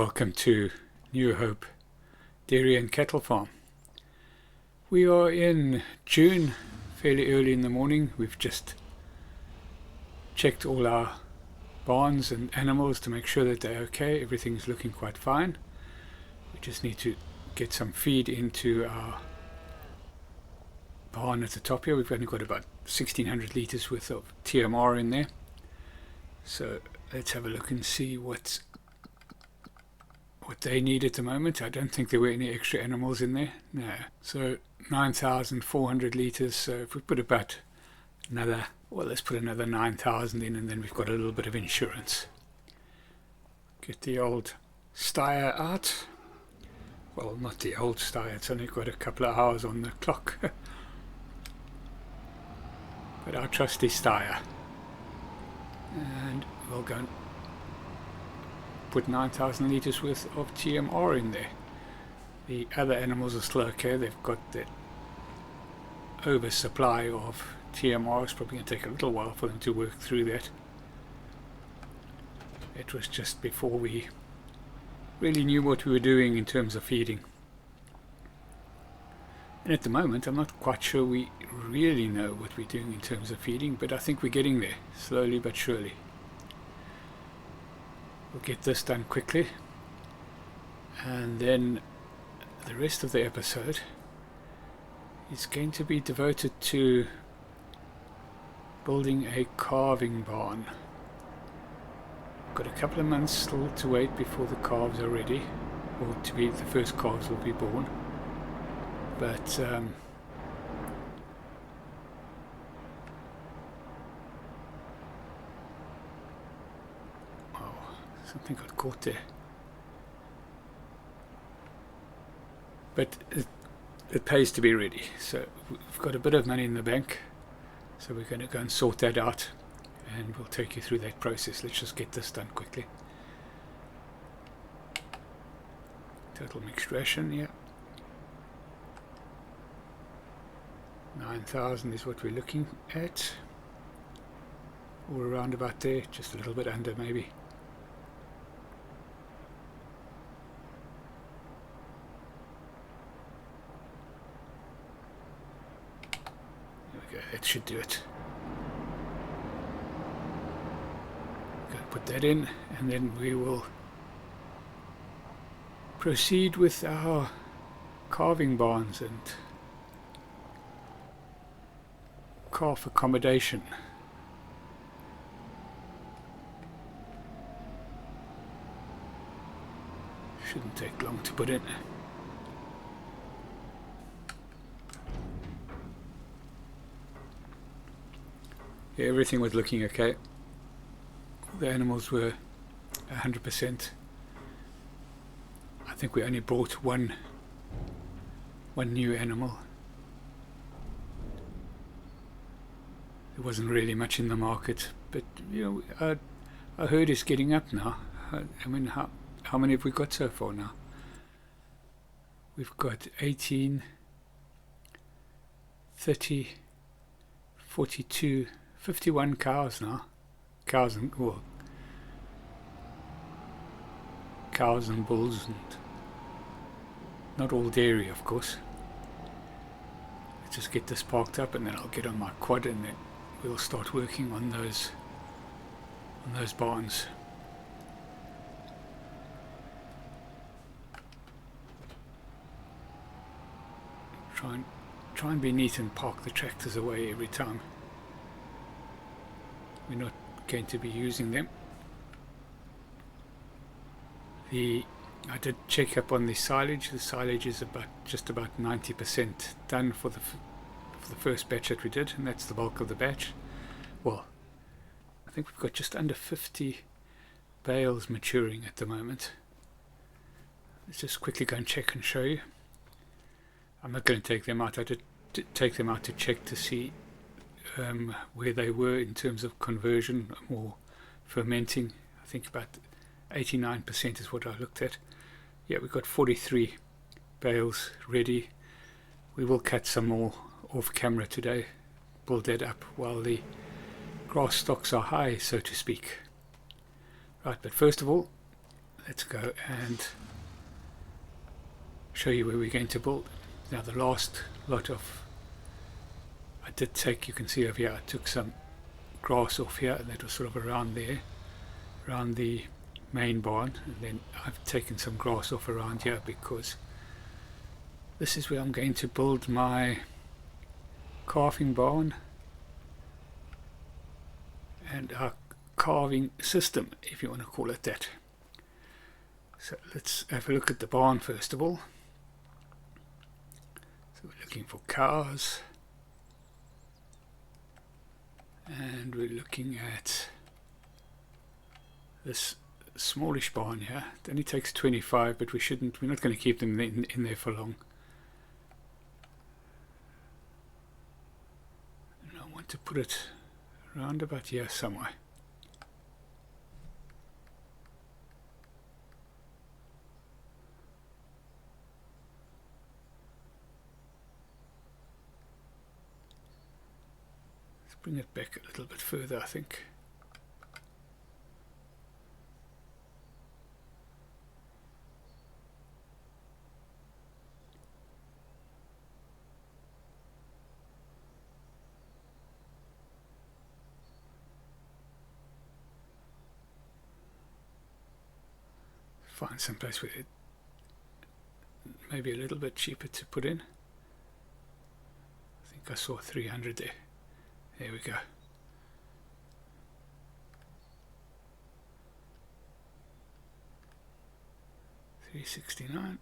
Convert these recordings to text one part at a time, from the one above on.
welcome to New Hope Dairy and Cattle Farm. We are in June, fairly early in the morning. We've just checked all our barns and animals to make sure that they're okay. Everything's looking quite fine. We just need to get some feed into our barn at the top here. We've only got about 1600 litres worth of TMR in there. So let's have a look and see what they need at the moment. I don't think there were any extra animals in there. No. So 9,400 litres. So if we put about another, well, let's put another 9,000 in, and then we've got a little bit of insurance. Get the old Steyr out. Well, not the old Steyr. It's only got a couple of hours on the clock. But our trusty Steyr. And we'll go and put 9,000 litres worth of TMR in there. The other animals are still okay. They've got the oversupply of TMR. It's probably going to take a little while for them to work through that. It was just before we really knew what we were doing in terms of feeding. And at the moment I'm not quite sure we really know what we're doing in terms of feeding, but I think we're getting there, slowly but surely. We'll get this done quickly, and then the rest of the episode is going to be devoted to building a calving barn. Got a couple of months still to wait before the calves are ready, or to be the first calves will be born. But something got caught there. But it pays to be ready. So we've got a bit of money in the bank. So we're going to go and sort that out. And we'll take you through that process. Let's just get this done quickly. Total mixed ration, yeah. 9,000 is what we're looking at. Or around about there. Just a little bit under maybe. That should do it. Go put that in, and then we will proceed with our calving barns and calf accommodation. Shouldn't take long to put in. Yeah, everything was looking okay. The animals were 100%. I think we only bought one new animal. There wasn't really much in the market, but you know, our herd is getting up now. I mean, how many have we got so far now? We've got 18, 30, 42, 51 cows now. Cows and bulls, and not all dairy, of course. Let's just get this parked up, and then I'll get on my quad, and then we'll start working on those barns. Try and be neat and park the tractors away every time. We're not going to be using them. I did check up on the silage. The silage is just about 90% done for the first batch that we did, and that's the bulk of the batch. Well, I think we've got just under 50 bales maturing at the moment. Let's just quickly go and check and show you. I'm not going to take them out. I did take them out to check to see where they were in terms of conversion or fermenting. I think about 89% is what I looked at. Yeah, we've got 43 bales ready. We will cut some more off camera today, build that up while the grass stocks are high, so to speak. Right, but first of all, let's go and show you where we're going to build. Now the last lot of, I did take, you can see over here, I took some grass off here, and that was sort of around there, around the main barn, and then I've taken some grass off around here because this is where I'm going to build my calving barn and our calving system, if you want to call it that. So let's have a look at the barn first of all. So we're looking for cows, and we're looking at this smallish barn here. It only takes 25, but we're not going to keep them in there for long. And I want to put it around about here somewhere. Let's bring it back a little bit further, I think. Find some place where it maybe a little bit cheaper to put in. I think I saw 300 there. There we go. $369.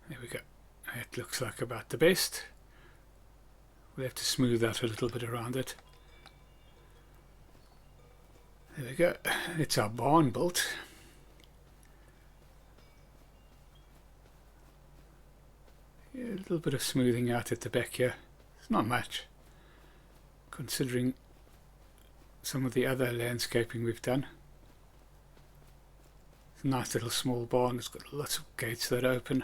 There we go. That looks like about the best. We'll have to smooth out a little bit around it. There we go. It's our barn built. Yeah, a little bit of smoothing out at the back here. It's not much, considering some of the other landscaping we've done. It's a nice little small barn. It's got lots of gates that open.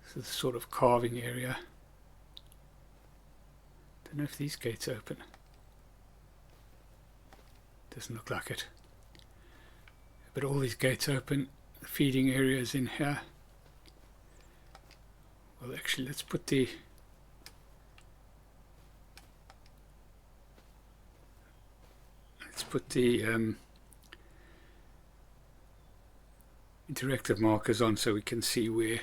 This is the sort of calving area. Don't know if these gates open. Doesn't look like it. But all these gates open. The feeding areas in here. Well, actually, let's put the interactive markers on so we can see where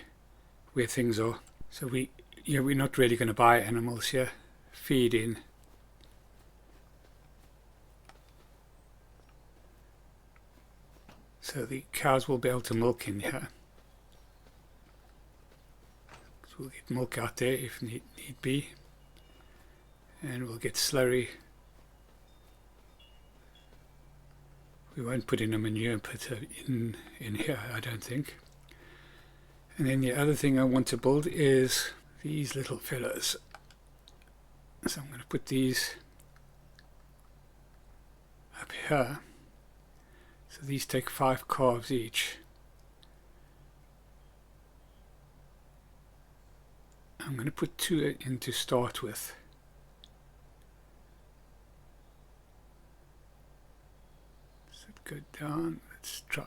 things are. So we're not really going to buy animals here. Feed in. So the cows will be able to milk in here. So we'll get milk out there if need be. And we'll get slurry. We won't put in a manure pit in here, I don't think. And then the other thing I want to build is these little fellows. So I'm going to put these up here. So these take 5 calves each. I'm going to put 2 in to start with. Does it go down? Let's try.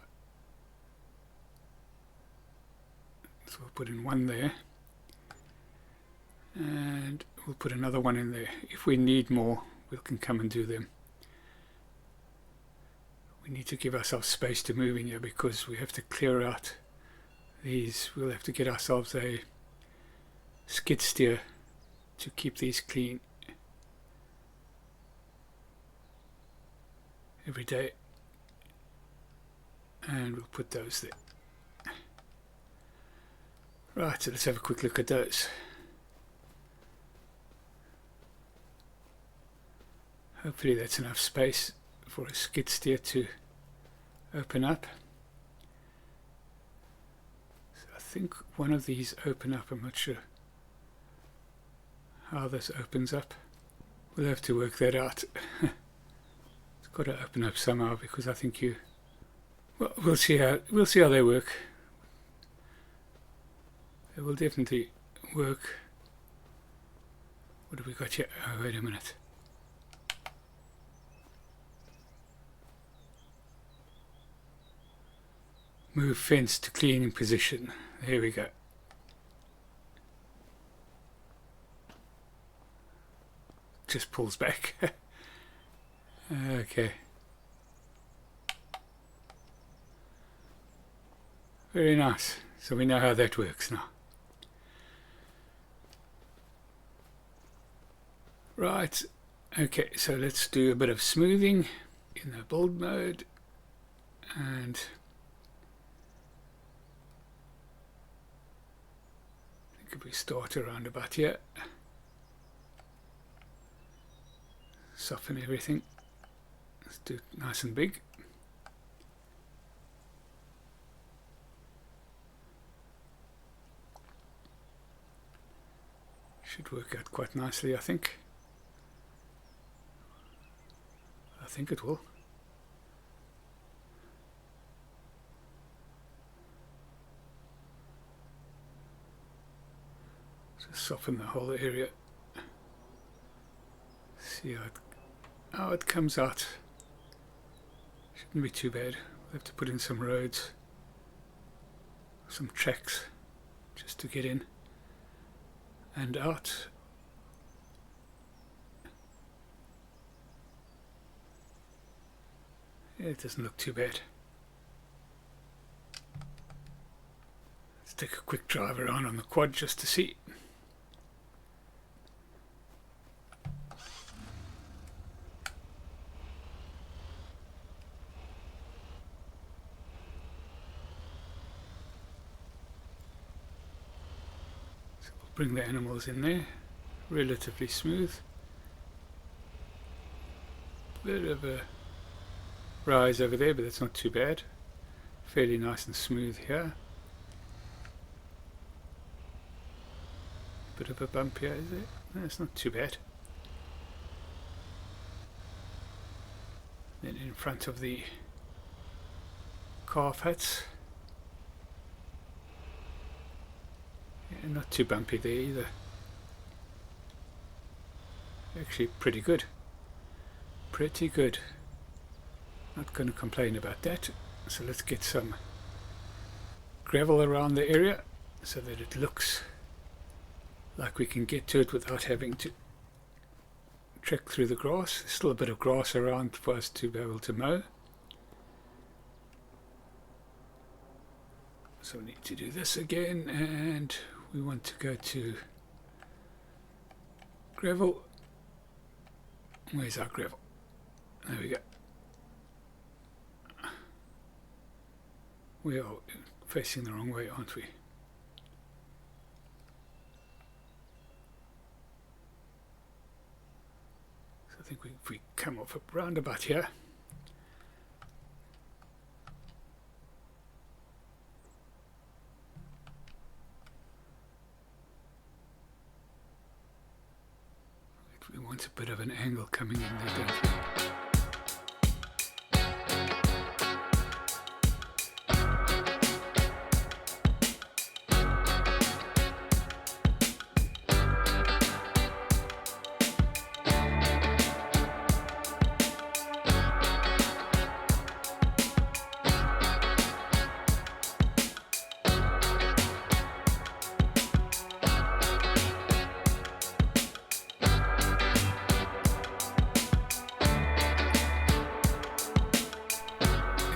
So we'll put in 1 there. And we'll put another 1 in there. If we need more, we can come and do them. We need to give ourselves space to move in here because we have to clear out these. We'll have to get ourselves a skid steer to keep these clean every day. And we'll put those there. Right, so let's have a quick look at those. Hopefully that's enough space for a skid steer to open up. So I think one of these open up. I'm not sure how this opens up. We'll have to work that out. It's got to open up somehow because I think well, we'll see how they work. They will definitely work. What have we got here? Oh, wait a minute. Move fence to cleaning position. Here we go. Just pulls back. Okay. Very nice. So we know how that works now. Right. Okay, so let's do a bit of smoothing in the build mode. And I think if we start around about here, soften everything. Let's do it nice and big. Should work out quite nicely, I think. I think it will. Just soften the whole area. See how it comes out. Shouldn't be too bad. We'll have to put in some roads, some tracks, just to get in and out. Yeah, it doesn't look too bad. Let's take a quick drive around on the quad just to see. Bring the animals in there, relatively smooth. Bit of a rise over there, but that's not too bad. Fairly nice and smooth here. Bit of a bump here, is it? No, it's not too bad. Then in front of the calf huts. Yeah, not too bumpy there either. Actually pretty good. Pretty good. Not going to complain about that. So let's get some gravel around the area so that it looks like we can get to it without having to trek through the grass. There's still a bit of grass around for us to be able to mow. So we need to do this again, and we want to go to gravel. Where's our gravel? There we go. We are facing the wrong way, aren't we? So I think if we come off a roundabout here, we want a bit of an angle coming in there, don't we?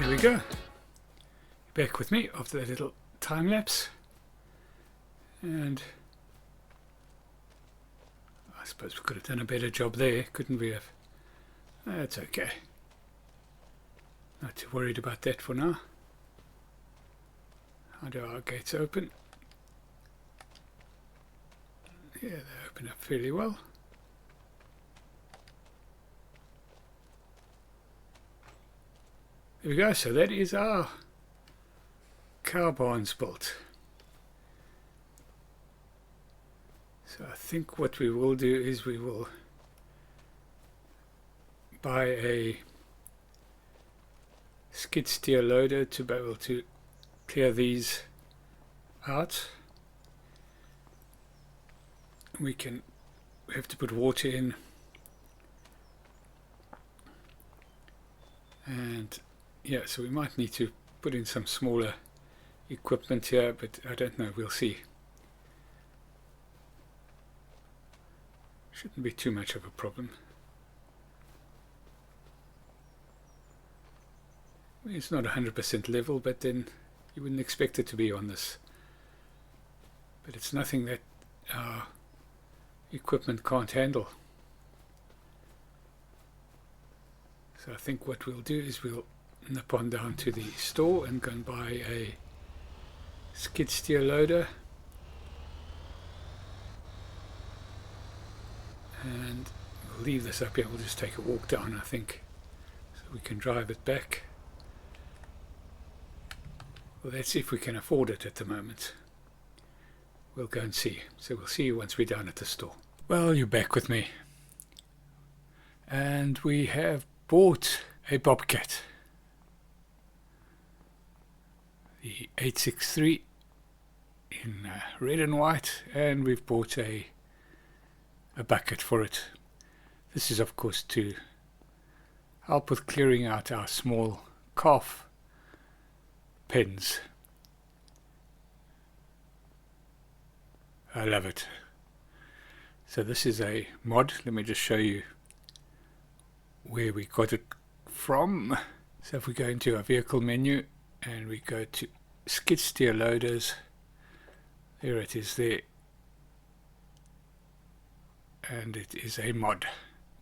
There we go. Back with me after that little time lapse, and I suppose we could have done a better job there, couldn't we have? That's okay. Not too worried about that for now. How do our gates open? Yeah, they open up fairly well. There we go, so that is our cow barns built. So I think what we will do is we will buy a skid steer loader to be able to clear these out. We can we have to put water in, and yeah, so we might need to put in some smaller equipment here, but I don't know, we'll see. Shouldn't be too much of a problem. It's not 100% level, but then you wouldn't expect it to be on this. But it's nothing that our equipment can't handle. So I think what we'll do is we'll nip on down to the store and go and buy a skid steer loader. And we'll leave this up here. We'll just take a walk down, I think, so we can drive it back. Well, let's see if we can afford it at the moment. We'll go and see. So we'll see you once we're down at the store. Well, you're back with me. And we have bought a bobcat. The 863 in red and white. And we've bought a bucket for it. This is, of course, to help with clearing out our small calf pens. I love it. So this is a mod. Let me just show you where we got it from. So if we go into our vehicle menu and we go to skid steer loaders, there it is there, and it is a mod.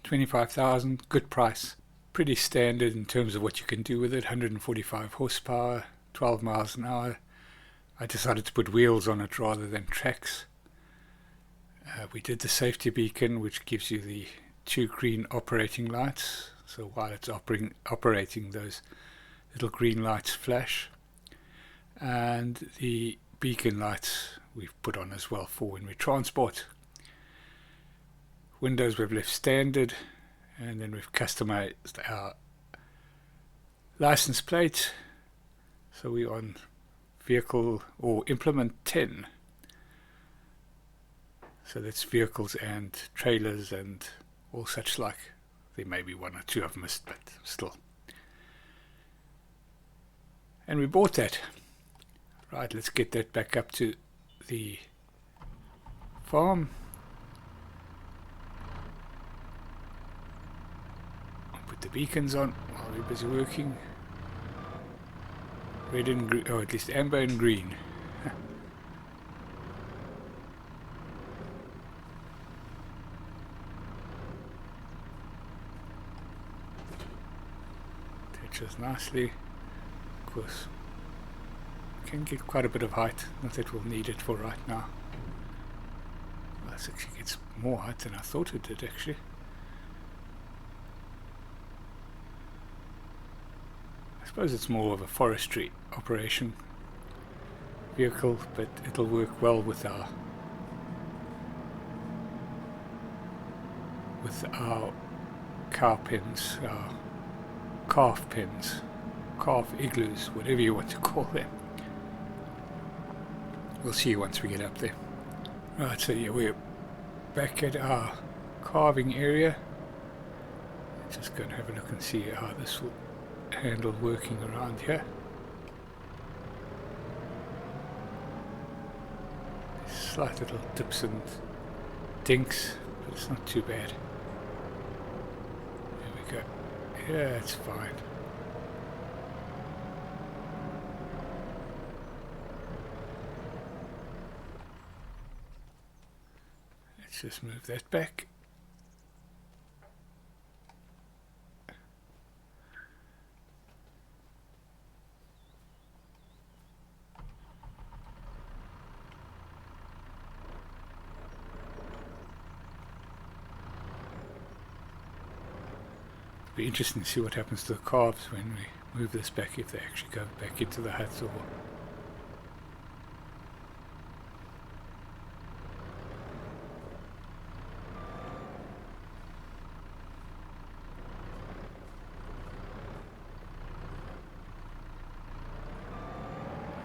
25,000, good price, pretty standard in terms of what you can do with it. 145 horsepower, 12 miles an hour. I decided to put wheels on it rather than tracks. We did the safety beacon, which gives you the 2 green operating lights. So while it's operating, those little green lights flash. And the beacon lights we've put on as well for when we transport. Windows we've left standard, and then we've customized our license plate. So we're on vehicle or implement 10. So that's vehicles and trailers and all such like. There may be 1 or 2 I've missed, but still. And we bought that. Right, let's get that back up to the farm. I'll put the beacons on while we're busy working. Red and green, or at least amber and green. Touches nicely. Of course, can get quite a bit of height. Not that we'll need it for right now. Well, this actually gets more height than I thought it did, actually. I suppose it's more of a forestry operation vehicle, but it'll work well with our cow pens, our calf pens, calf igloos, whatever you want to call them. We'll see you once we get up there. Right, so yeah, we're back at our calving area. Just going to have a look and see how this will handle working around here. Slight little dips and dinks, but it's not too bad. There we go. Yeah, it's fine. Let's just move that back. It'll be interesting to see what happens to the calves when we move this back, if they actually go back into the hut or...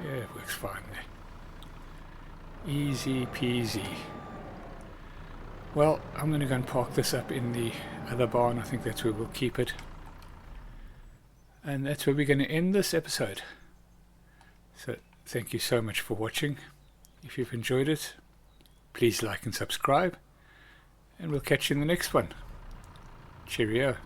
Yeah, it works fine there. Easy peasy. Well, I'm going to go and park this up in the other barn. I think that's where we'll keep it. And that's where we're going to end this episode. So thank you so much for watching. If you've enjoyed it, please like and subscribe. And we'll catch you in the next one. Cheerio.